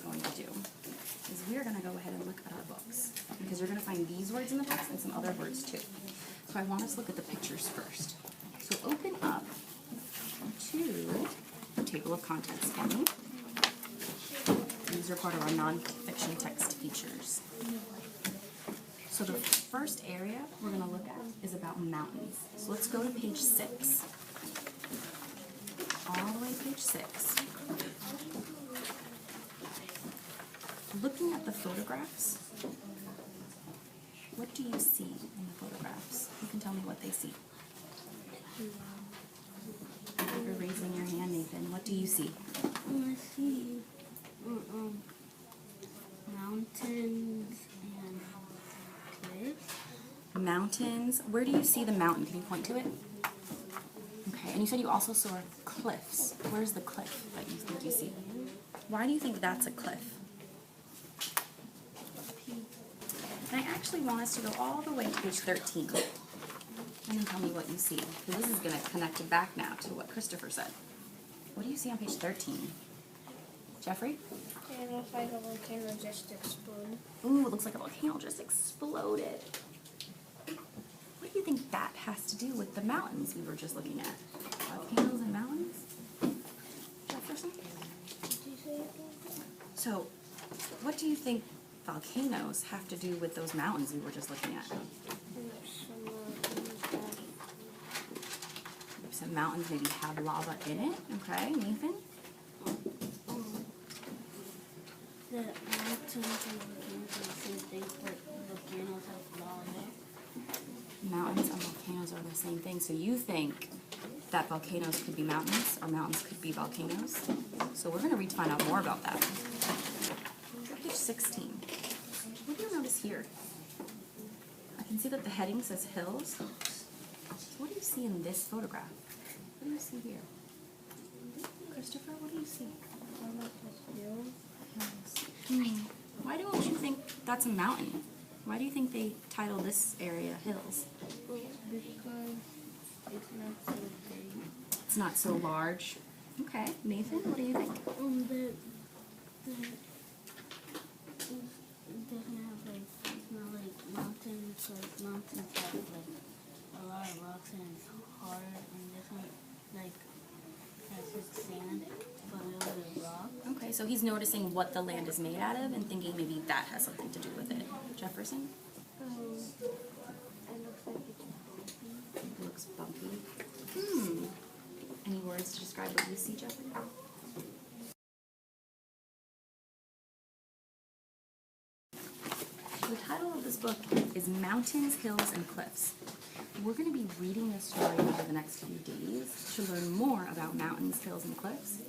going to do is we're going to go ahead and look at our books, because you're going to find these words in the books and some other words too. So I want us to look at the pictures first. So open up to the table of contents for me. These are part of our non-fiction text features. So the first area we're going to look at is about mountains. So let's go to page 6. All the way to page 6. Looking at the photographs, what do you see in the photographs? You can tell me what they see. You're raising your hand, Nathan. What do you see? I see mountains and cliffs. Mountains. Where do you see the mountain? Can you point to it? Okay, and you said you also saw cliffs. Where's the cliff that you think you see? Why do you think that's a cliff? And I actually want us to go all the way to page 13. And then tell me what you see. Because this is going to connect it back now to what Christopher said. What do you see on page 13? Jeffrey? It looks like a volcano just exploded. Ooh, it looks like a volcano just exploded. What do you think that has to do with the mountains we were just looking at? Volcanoes and mountains? Jefferson? So, what do you think volcanoes have to do with those mountains we were just looking at? Some mountains maybe have lava in it. Okay, Nathan? The mountains and volcanoes are the same thing, but volcanoes have lava. Mountains and volcanoes are the same thing. So you think that volcanoes could be mountains or mountains could be volcanoes? So we're going to read to find out more about that. Page 16. What do you notice here? I can see that the heading says hills. So what do you see in this photograph? What do you see here? Christopher, what do you see? Hills. Why don't you think that's a mountain? Why do you think they titled this area hills? Because it's not so big. It's not so large. Okay, Nathan, what do you think? It doesn't have it's not like mountains. Like mountains have a lot of rocks and it's hard, and this one has just sand, but a little bit of rock. Okay, so he's noticing what the land is made out of and thinking maybe that has something to do with it. Jefferson? It looks like it's bumpy. It looks bumpy. Any words to describe what you see, Jeffrey? The title of this book is Mountains, Hills, and Cliffs. We're going to be reading this story over the next few days to learn more about mountains, hills, and cliffs.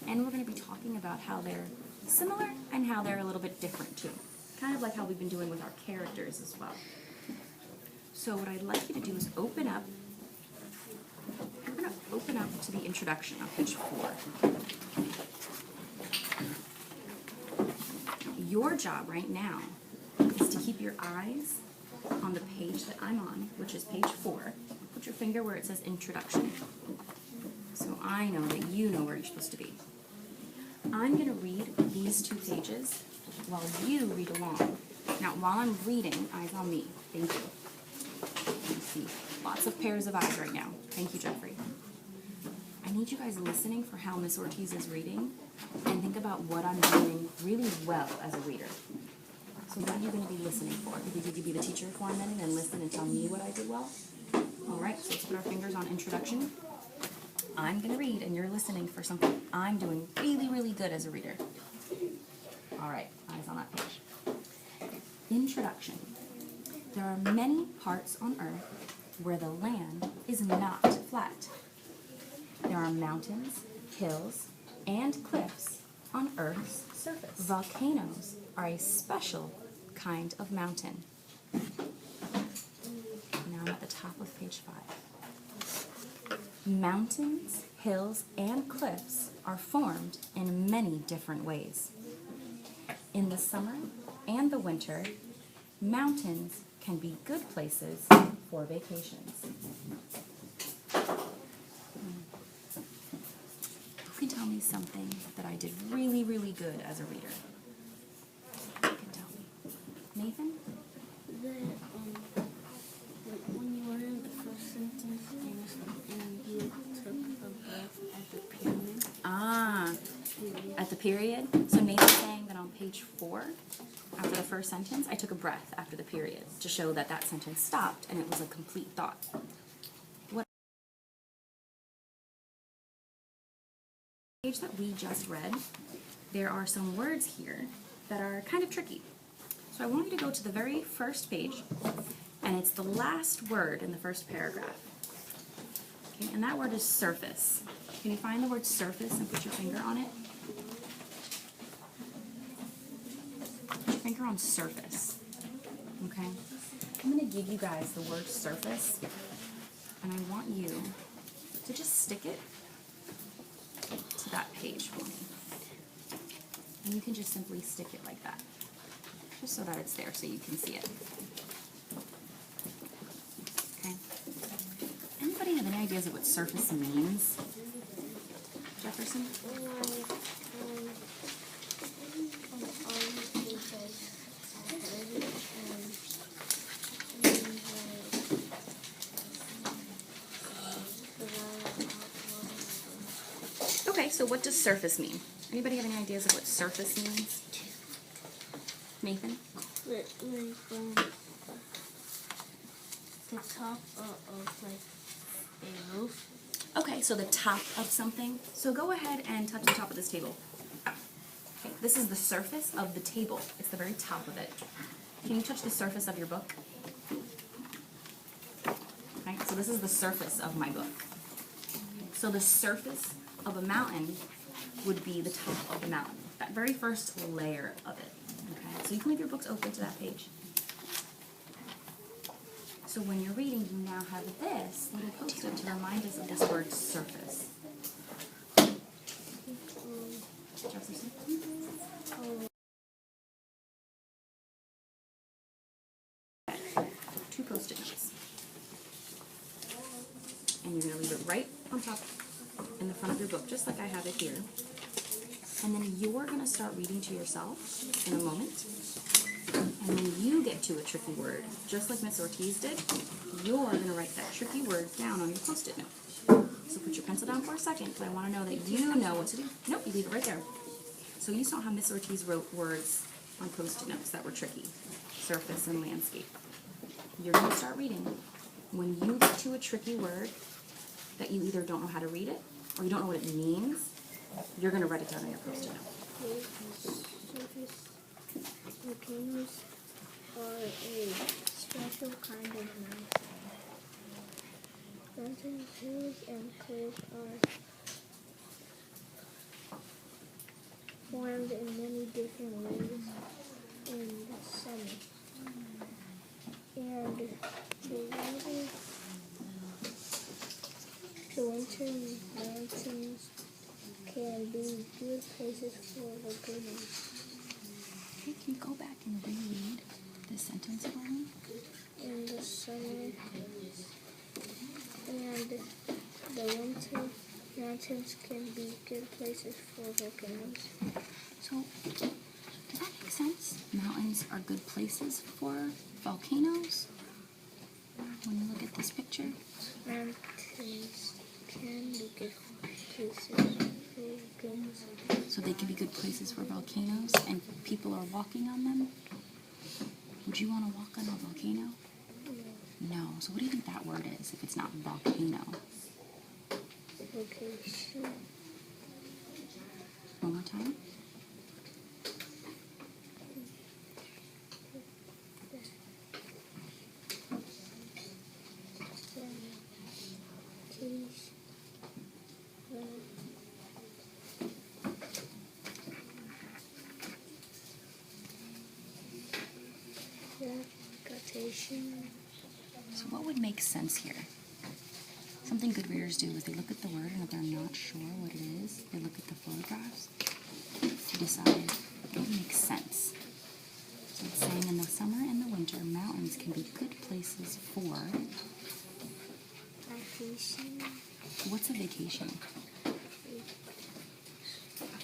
And we're going to be talking about how they're similar and how they're a little bit different too. Kind of like how we've been doing with our characters as well. So what I'd like you to do is open up. We're going to open up to the introduction on page 4. Your job right now is to keep your eyes on the page that I'm on, which is page 4. Put your finger where it says introduction. So I know that you know where you're supposed to be. I'm going to read these 2 pages while you read along. Now, while I'm reading, eyes on me. Thank you. You see lots of pairs of eyes right now. Thank you, Jeffrey. I need you guys listening for how Miss Ortiz is reading and think about what I'm doing really well as a reader. So what are you going to be listening for? Do you think you could be the teacher for a minute and listen and tell me what I did well? All right, so let's put our fingers on introduction. I'm going to read, and you're listening for something I'm doing really, really good as a reader. All right, eyes on that page. Introduction. There are many parts on Earth where the land is not flat. There are mountains, hills, and cliffs on Earth's surface. Volcanoes are a special kind of mountain. Now I'm at the top of page 5. Mountains, hills, and cliffs are formed in many different ways. In the summer and the winter, mountains can be good places for vacations. Who can tell me something that I did really, really good as a reader? at the period. So Nathan's saying that on page 4, after the first sentence, I took a breath after the period to show that that sentence stopped and it was a complete thought. What page that we just read, there are some words here that are kind of tricky. So I want you to go to the very first page, and it's the last word in the first paragraph. Okay, and that word is surface. Can you find the word surface and put your finger on it? Put your finger on surface. Okay? I'm going to give you guys the word surface, and I want you to just stick it to that page for me. And you can just simply stick it like that, just so that it's there so you can see it. Okay? Anybody have any ideas of what surface means? Jefferson? Okay, so what does surface mean? Anybody have any ideas of what surface means? Nathan? Like the top of like a roof. Okay, so the top of something. So go ahead and touch the top of this table. Okay, this is the surface of the table. It's the very top of it. Can you touch the surface of your book? Okay, so this is the surface of my book. So the surface of a mountain would be the top of the mountain. That very first layer of it. Okay, so you can leave your books open to that page. So when you're reading, you now have this little post-it to remind us of this word surface. Jefferson? Two post-it notes. And you're going to leave it right on top in the front of your book, just like I have it here. And then you're going to start reading to yourself in a moment. And when you get to a tricky word, just like Miss Ortiz did, you're going to write that tricky word down on your post-it note. So put your pencil down for a second, but I want to know that you know what to do. Nope, you leave it right there. So you saw how Miss Ortiz wrote words on post-it notes that were tricky. Surface and landscape. You're going to start reading. When you get to a tricky word that you either don't know how to read it or you don't know what it means, you're going to write it down on your post-it note. Volcanoes are a special kind of mountain. Mountains, hills, and cliffs are formed in many different ways in the summer. And the winter mountains can be good places for volcanoes. Okay, can you go back and reread the sentence for me? In the summer and the winter, mountains can be good places for volcanoes. So, does that make sense? Mountains are good places for volcanoes? When you look at this picture? Mountains can be good places for volcanoes. So they can be good places for volcanoes and people are walking on them? Would you want to walk on a volcano? No. So what do you think that word is if it's not volcano? Location. One more time. So what would make sense here? Something good readers do is they look at the word and if they're not sure what it is, they look at the photographs to decide what makes sense. So it's saying in the summer and the winter, mountains can be good places for... Vacation. What's a vacation?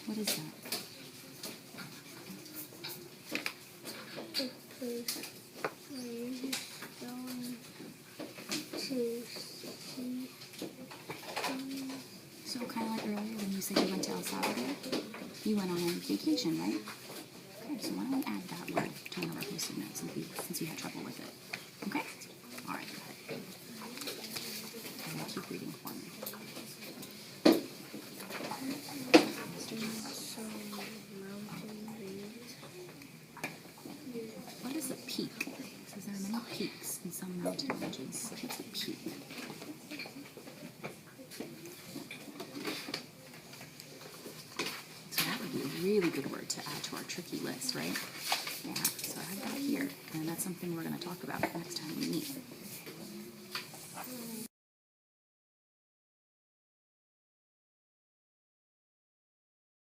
What is that? A place where you're just going to see. So kind of like earlier when you said you went to El Salvador? You went on a vacation, right? Okay, so why don't we add that word to one of our post-it notes since you had trouble with it. Okay? All right, go ahead. And we'll keep reading for me. What is a peak? It says there are many peaks in some mountain ranges. What's a peak? So that would be a really good word to add to our tricky list, right? Yeah, so I have that here, and that's something we're going to talk about next time we meet.